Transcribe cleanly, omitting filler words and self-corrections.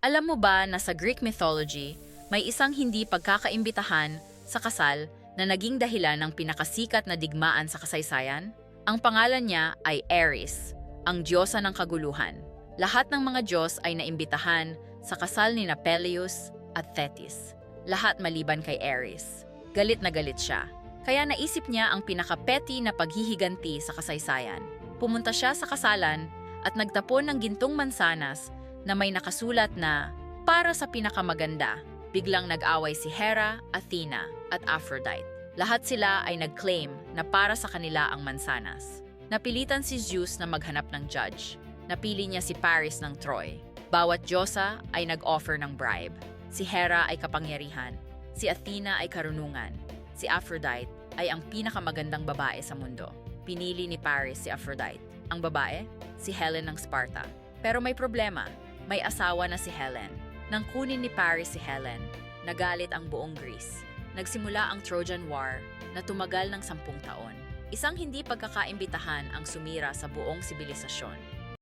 Alam mo ba na sa Greek mythology, may isang hindi pagkakaimbitahan sa kasal na naging dahilan ng pinakasikat na digmaan sa kasaysayan? Ang pangalan niya ay Ares, ang diyosa ng kaguluhan. Lahat ng mga Diyos ay naimbitahan sa kasal ni Peleus at Thetis. Lahat maliban kay Ares. Galit na galit siya. Kaya naisip niya ang pinaka-petty na paghihiganti sa kasaysayan. Pumunta siya sa kasalan at nagtapon ng gintong mansanas na may nakasulat na, "Para sa pinakamaganda." Biglang nag-away si Hera, Athena at Aphrodite. Lahat sila ay nag-claim na para sa kanila ang mansanas. Napilitan si Zeus na maghanap ng judge. Napili niya si Paris ng Troy. Bawat diyosa ay nag-offer ng bribe. Si Hera ay kapangyarihan. Si Athena ay karunungan. Si Aphrodite ay ang pinakamagandang babae sa mundo. Pinili ni Paris si Aphrodite. Ang babae, si Helen ng Sparta. Pero may problema. May asawa na si Helen. Nang kunin ni Paris si Helen, nagalit ang buong Greece. Nagsimula ang Trojan War na tumagal ng 10 taon. Isang hindi pagkakaimbitahan ang sumira sa buong sibilisasyon.